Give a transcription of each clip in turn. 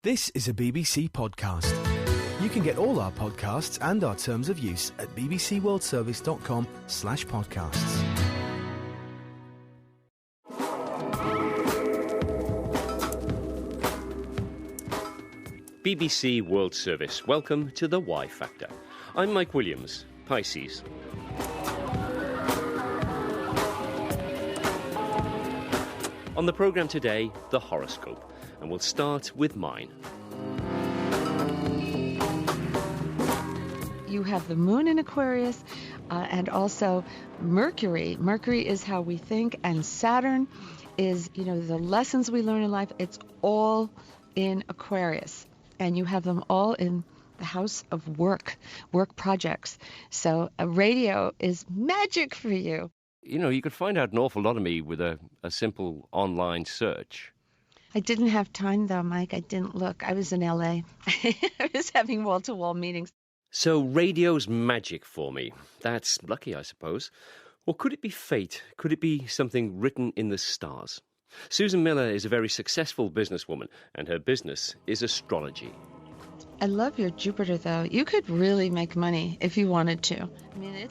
This is a BBC podcast. You can get all our podcasts and our terms of use at bbcworldservice.com/podcasts. BBC World Service. Welcome to the Y Factor. I'm Mike Williams, Pisces. On the programme today, the horoscope. And we'll start with mine. You have the moon in Aquarius and also Mercury. Mercury is how we think, and Saturn is, the lessons we learn in life. It's all in Aquarius. And you have them all in the house of work projects. So a radio is magic for you. You could find out an awful lot of me with a simple online search. I didn't have time, though, Mike. I didn't look. I was in L.A. I was having wall-to-wall meetings. So radio's magic for me. That's lucky, I suppose. Or could it be fate? Could it be something written in the stars? Susan Miller is a very successful businesswoman, and her business is astrology. I love your Jupiter, though. You could really make money if you wanted to. I mean,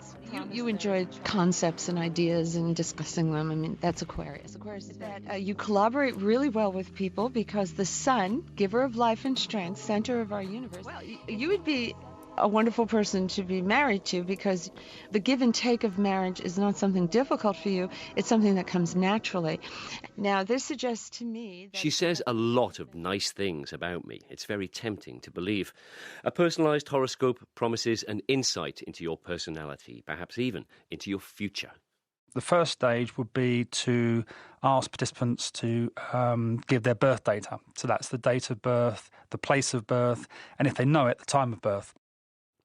you enjoy concepts and ideas and discussing them. I mean, that's Aquarius. Aquarius is that you collaborate really well with people because the sun, giver of life and strength, center of our universe. Well, you would be a wonderful person to be married to because the give and take of marriage is not something difficult for you. It's something that comes naturally. Now, this suggests to me that... She says a lot of nice things about me. It's very tempting to believe. A personalised horoscope promises an insight into your personality, perhaps even into your future. The first stage would be to ask participants to give their birth data. So that's the date of birth, the place of birth, and if they know it, the time of birth.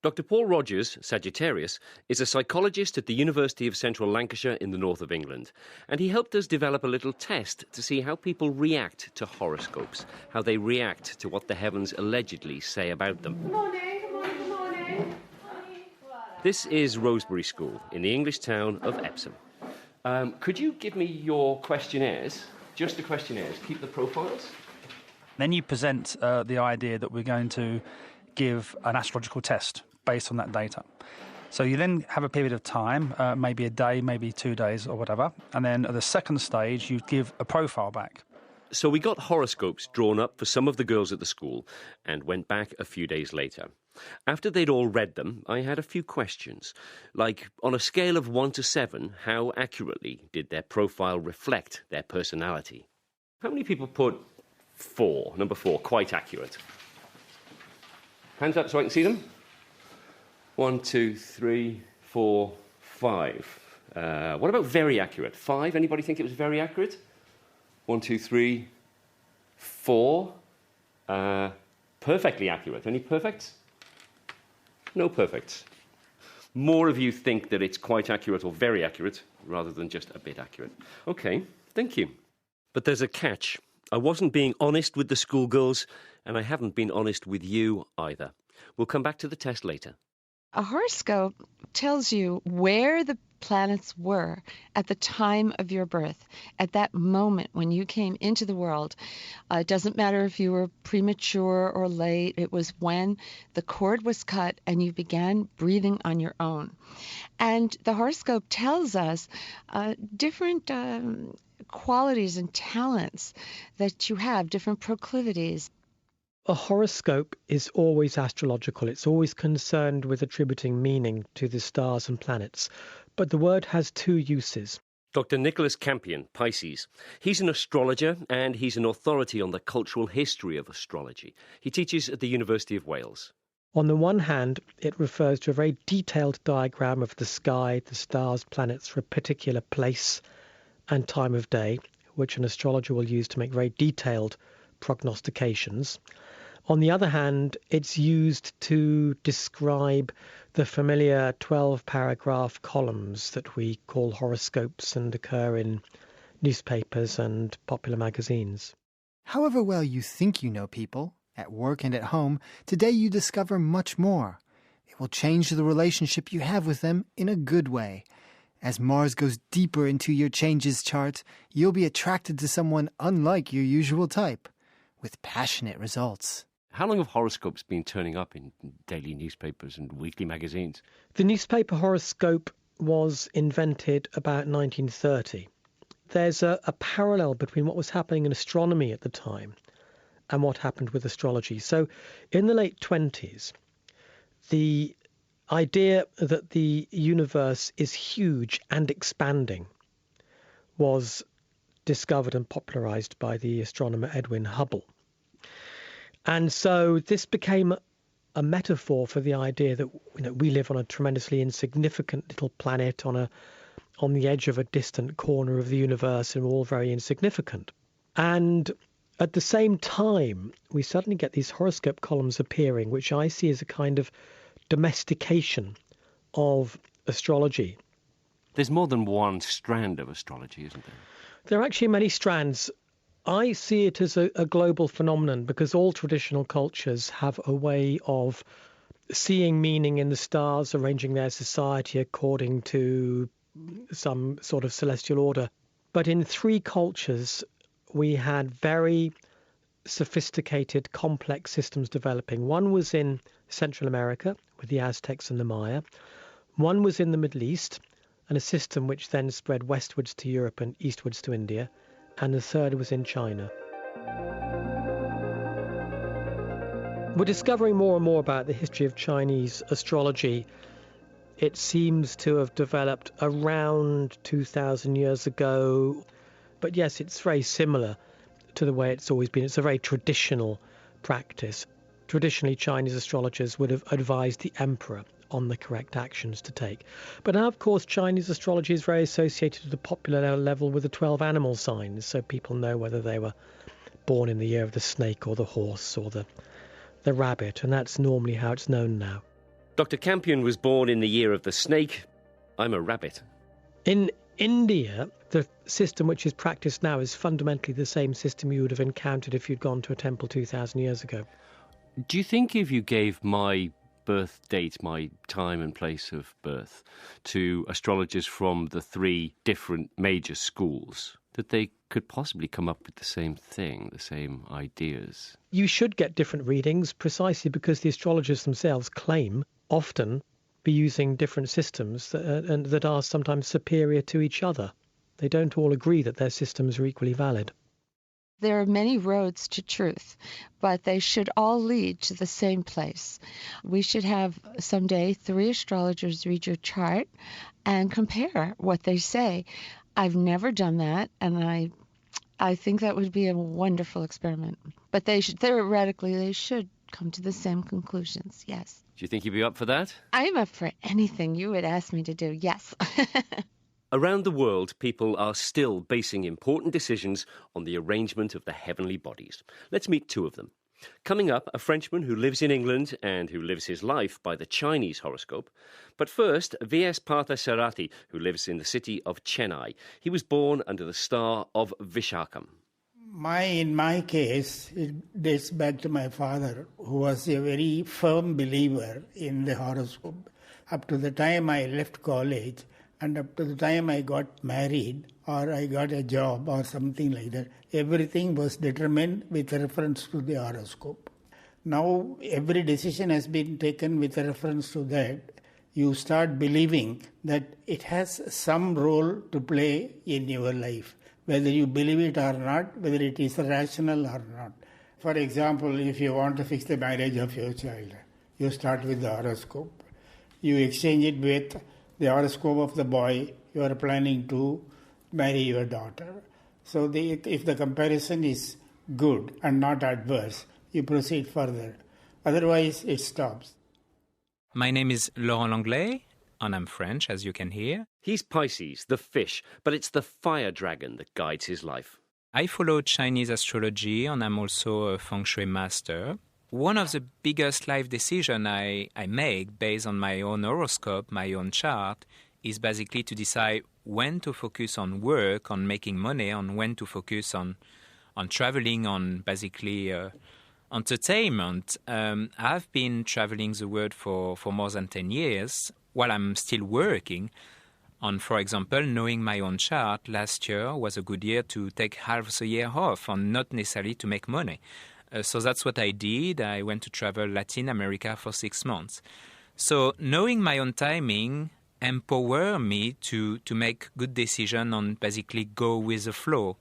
Dr. Paul Rogers, Sagittarius, is a psychologist at the University of Central Lancashire in the north of England, and he helped us develop a little test to see how people react to horoscopes, how they react to what the heavens allegedly say about them. Good morning, good morning, good morning. This is Rosebery School in the English town of Epsom. Could you give me your questionnaires? Just the questionnaires. Keep the profiles. Then you present the idea that we're going to give an astrological test based on that data. So you then have a period of time, maybe a day, maybe 2 days or whatever, and then at the second stage you give a profile back. So we got horoscopes drawn up for some of the girls at the school and went back a few days later. After they'd all read them, I had a few questions, like on a scale of 1 to 7, how accurately did their profile reflect their personality? How many people put 4, number 4, quite accurate? Hands up so I can see them. 1, 2, 3, 4, 5. What about very accurate? 5? Anybody think it was very accurate? 1, 2, 3, 4. Perfectly accurate. Any perfects? No perfects. More of you think that it's quite accurate or very accurate rather than just a bit accurate. Okay, thank you. But there's a catch. I wasn't being honest with the schoolgirls, and I haven't been honest with you either. We'll come back to the test later. A horoscope tells you where the planets were at the time of your birth, at that moment when you came into the world. It doesn't matter if you were premature or late. It was when the cord was cut and you began breathing on your own. And the horoscope tells us different qualities and talents that you have, different proclivities. A horoscope is always astrological. It's always concerned with attributing meaning to the stars and planets. But the word has two uses. Dr. Nicholas Campion, Pisces. He's an astrologer and he's an authority on the cultural history of astrology. He teaches at the University of Wales. On the one hand, it refers to a very detailed diagram of the sky, the stars, planets for a particular place and time of day, which an astrologer will use to make very detailed prognostications. On the other hand, it's used to describe the familiar 12-paragraph columns that we call horoscopes and occur in newspapers and popular magazines. However well you think you know people, at work and at home, today you discover much more. It will change the relationship you have with them in a good way. As Mars goes deeper into your changes chart, you'll be attracted to someone unlike your usual type. with passionate results. How long have horoscopes been turning up in daily newspapers and weekly magazines? The newspaper horoscope was invented about 1930. There's a parallel between what was happening in astronomy at the time and what happened with astrology. So in the late 20s, the idea that the universe is huge and expanding was discovered and popularized by the astronomer Edwin Hubble. And so this became a metaphor for the idea that we live on a tremendously insignificant little planet on the edge of a distant corner of the universe, and we're all very insignificant. And at the same time, we suddenly get these horoscope columns appearing, which I see as a kind of domestication of astrology. There's more than one strand of astrology, isn't there? There are actually many strands. I see it as a global phenomenon because all traditional cultures have a way of seeing meaning in the stars, arranging their society according to some sort of celestial order. But in three cultures, we had very sophisticated, complex systems developing. One was in Central America with the Aztecs and the Maya. One was in the Middle East, and a system which then spread westwards to Europe and eastwards to India. And the third was in China. We're discovering more and more about the history of Chinese astrology. It seems to have developed around 2,000 years ago. But yes, it's very similar to the way it's always been. It's a very traditional practice. Traditionally, Chinese astrologers would have advised the emperor on the correct actions to take. But now, of course, Chinese astrology is very associated at a popular level with the 12 animal signs, so people know whether they were born in the year of the snake or the horse or the rabbit, and that's normally how it's known now. Dr. Campion was born in the year of the snake. I'm a rabbit. In India, the system which is practiced now is fundamentally the same system you would have encountered if you'd gone to a temple 2,000 years ago. Do you think if you gave my birth date, my time and place of birth, to astrologers from the three different major schools, that they could possibly come up with the same thing, the same ideas? You should get different readings precisely because the astrologers themselves claim often be using different systems that are sometimes superior to each other. They don't all agree that their systems are equally valid. There are many roads to truth, but they should all lead to the same place. We should have someday 3 astrologers read your chart and compare what they say. I've never done that, and I think that would be a wonderful experiment. But theoretically, they should come to the same conclusions, yes. Do you think you'd be up for that? I'm up for anything you would ask me to do, yes. Around the world, people are still basing important decisions on the arrangement of the heavenly bodies. Let's meet 2 of them. Coming up, a Frenchman who lives in England and who lives his life by the Chinese horoscope. But first, V.S. Parthasarathi, who lives in the city of Chennai. He was born under the star of Vishakam. In my case, it dates back to my father, who was a very firm believer in the horoscope. Up to the time I left college, and up to the time I got married or I got a job or something like that, everything was determined with reference to the horoscope. Now every decision has been taken with reference to that. You start believing that it has some role to play in your life, whether you believe it or not, whether it is rational or not. For example, if you want to fix the marriage of your child, you start with the horoscope. You exchange it with the horoscope of the boy you are planning to marry your daughter. So if the comparison is good and not adverse, you proceed further. Otherwise, it stops. My name is Laurent Langlais, and I'm French, as you can hear. He's Pisces, the fish, but it's the fire dragon that guides his life. I follow Chinese astrology, and I'm also a feng shui master. One of the biggest life decisions I make based on my own horoscope, my own chart, is basically to decide when to focus on work, on making money, on when to focus on traveling, on basically entertainment. I've been traveling the world for more than 10 years while I'm still working. And for example, knowing my own chart, last year was a good year to take half the year off and not necessarily to make money. So that's what I did. I went to travel Latin America for 6 months. So knowing my own timing empower me to make good decision and basically go with the flow.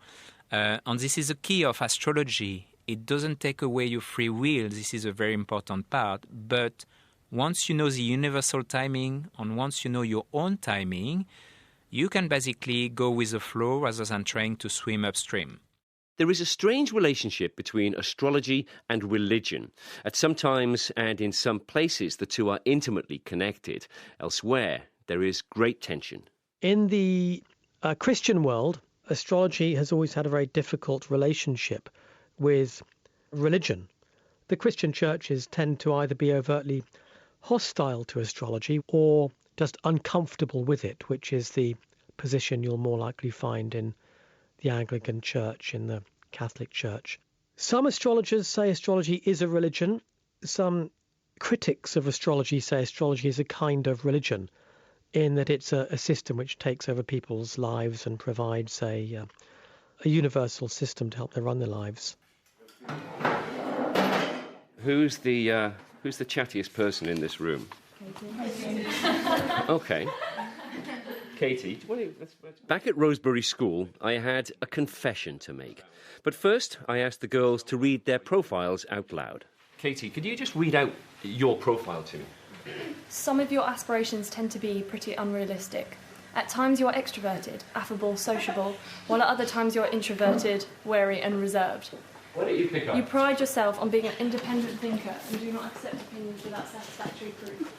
And this is the key of astrology. It doesn't take away your free will. This is a very important part. But once you know the universal timing and once you know your own timing, you can basically go with the flow rather than trying to swim upstream. There is a strange relationship between astrology and religion. At some times and in some places, the two are intimately connected. Elsewhere, there is great tension. In the Christian world, astrology has always had a very difficult relationship with religion. The Christian churches tend to either be overtly hostile to astrology or just uncomfortable with it, which is the position you'll more likely find in the Anglican Church, in the Catholic Church. Some astrologers say astrology is a religion. Some critics of astrology say astrology is a kind of religion, in that it's a system which takes over people's lives and provides a universal system to help them run their lives. Who's the chattiest person in this room? Katie. Okay. Katie, back at Rosebery School, I had a confession to make. But first, I asked the girls to read their profiles out loud. Katie, could you just read out your profile to me? Some of your aspirations tend to be pretty unrealistic. At times you are extroverted, affable, sociable, while at other times you are introverted, wary and reserved. Why don't you pick up? You pride yourself on being an independent thinker and do not accept opinions without satisfactory proof.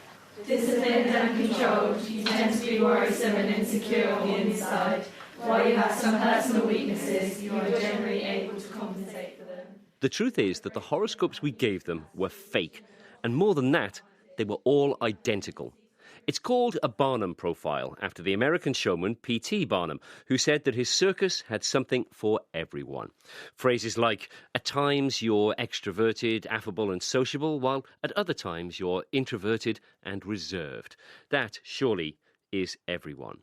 Disciplined and controlled, you tend to be worrisome and insecure on the inside. While you have some personal weaknesses, you are generally able to compensate for them. The truth is that the horoscopes we gave them were fake. And more than that, they were all identical. It's called a Barnum profile, after the American showman P.T. Barnum, who said that his circus had something for everyone. Phrases like, at times you're extroverted, affable and sociable, while at other times you're introverted and reserved. That, surely, is everyone.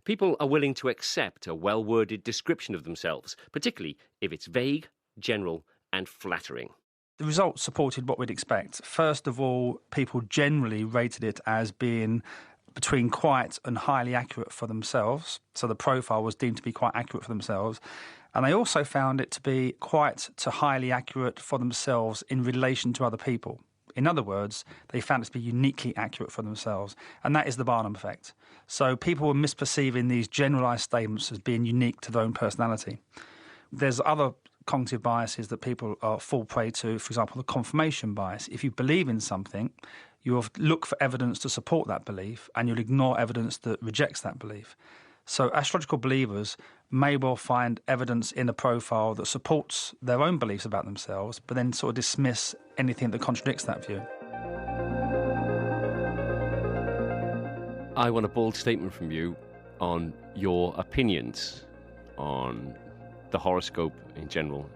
People are willing to accept a well-worded description of themselves, particularly if it's vague, general and flattering. The results supported what we'd expect. First of all, people generally rated it as being between quite and highly accurate for themselves. So the profile was deemed to be quite accurate for themselves. And they also found it to be quite to highly accurate for themselves in relation to other people. In other words, they found it to be uniquely accurate for themselves. And that is the Barnum effect. So people were misperceiving these generalised statements as being unique to their own personality. There's other cognitive biases that people fall prey to, for example, the confirmation bias. If you believe in something, you'll look for evidence to support that belief and you'll ignore evidence that rejects that belief. So astrological believers may well find evidence in a profile that supports their own beliefs about themselves, but then sort of dismiss anything that contradicts that view. I want a bold statement from you on your opinions on the horoscope in general.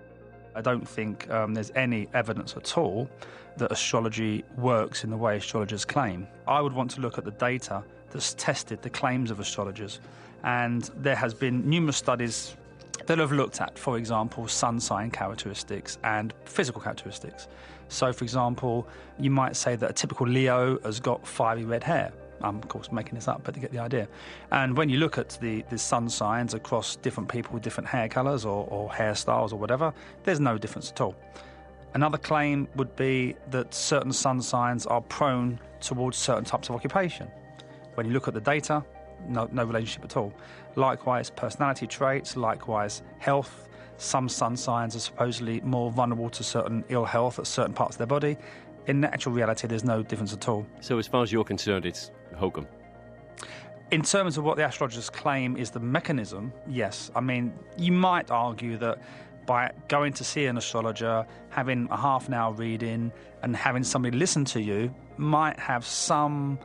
I don't think there's any evidence at all that astrology works in the way astrologers claim. I would want to look at the data that's tested the claims of astrologers. And there has been numerous studies that have looked at, for example, sun sign characteristics and physical characteristics. So, for example, you might say that a typical Leo has got fiery red hair. I'm, of course, making this up, but you get the idea. And when you look at the sun signs across different people with different hair colours or hairstyles or whatever, there's no difference at all. Another claim would be that certain sun signs are prone towards certain types of occupation. When you look at the data, no relationship at all. Likewise, personality traits, likewise, health. Some sun signs are supposedly more vulnerable to certain ill health at certain parts of their body. In actual reality, there's no difference at all. So as far as you're concerned, it's hokum. In terms of what the astrologers claim is the mechanism, yes. I mean, you might argue that by going to see an astrologer, having a half an hour reading and having somebody listen to you might have some,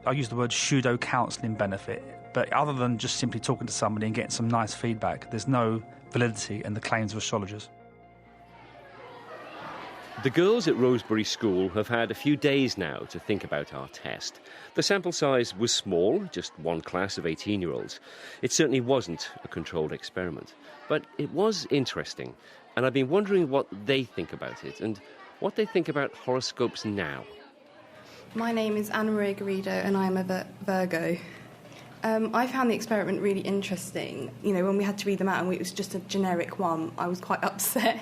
I'll use the word pseudo-counselling benefit. But other than just simply talking to somebody and getting some nice feedback, there's no validity in the claims of astrologers. The girls at Rosebery School have had a few days now to think about our test. The sample size was small, just one class of 18-year-olds. It certainly wasn't a controlled experiment. But it was interesting. and I've been wondering what they think about it and what they think about horoscopes now. My name is Anna Maria Garrido and I'm a Virgo. I found the experiment really interesting. You know, when we had to read them out and it was just a generic one, I was quite upset.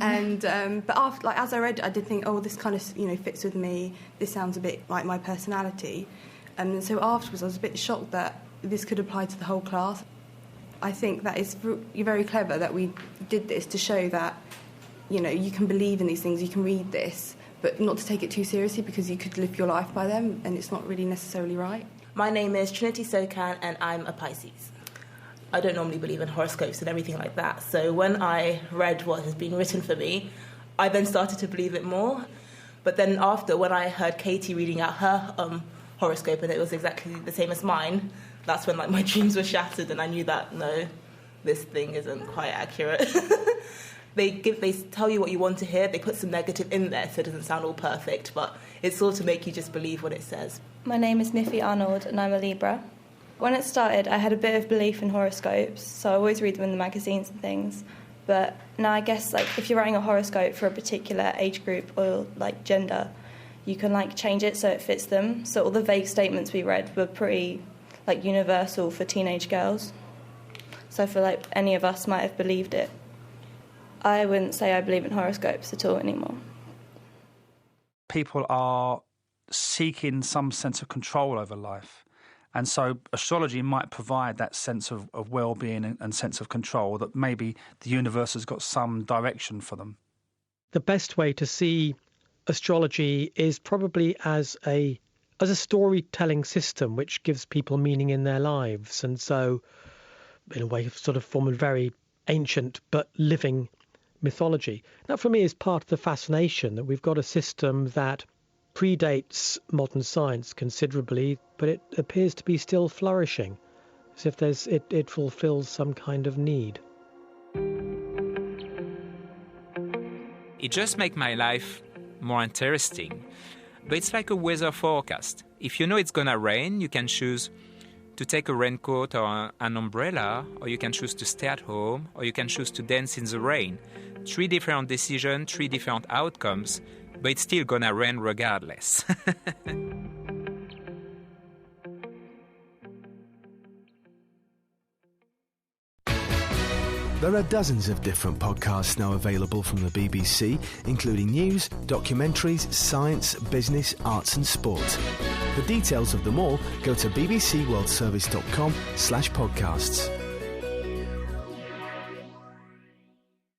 And but after, like, as I read it, I did think, oh, this kind of, fits with me. This sounds a bit like my personality. And so afterwards, I was a bit shocked that this could apply to the whole class. I think that you're very clever that we did this to show that, you can believe in these things, you can read this, but not to take it too seriously because you could live your life by them and it's not really necessarily right. My name is Trinity Sokan and I'm a Pisces. I don't normally believe in horoscopes and everything like that, so when I read what has been written for me, I then started to believe it more. But then after, when I heard Katie reading out her horoscope and it was exactly the same as mine, that's when my dreams were shattered and I knew that, no, this thing isn't quite accurate. They tell you what you want to hear, they put some negative in there so it doesn't sound all perfect, but it's sort of to make you just believe what it says. My name is Niffy Arnold and I'm a Libra. When it started, I had a bit of belief in horoscopes, so I always read them in the magazines and things. But now I guess, if you're writing a horoscope for a particular age group or, gender, you can, change it so it fits them. So all the vague statements we read were pretty, universal for teenage girls. So I feel like any of us might have believed it. I wouldn't say I believe in horoscopes at all anymore. People are seeking some sense of control over life. And so astrology might provide that sense of well-being and sense of control, that maybe the universe has got some direction for them. The best way to see astrology is probably as a storytelling system which gives people meaning in their lives. And so, in a way, sort of form a very ancient but living mythology. That, for me, is part of the fascination, that we've got a system that predates modern science considerably, but it appears to be still flourishing, as if it fulfills some kind of need. It just makes my life more interesting. But it's like a weather forecast. If you know it's gonna rain, you can choose to take a raincoat or an umbrella, or you can choose to stay at home, or you can choose to dance in the rain. 3 different decisions, 3 different outcomes, but it's still gonna rain regardless. There are dozens of different podcasts now available from the BBC, including news, documentaries, science, business, arts and sport. For details of them all, go to bbcworldservice.com/podcasts.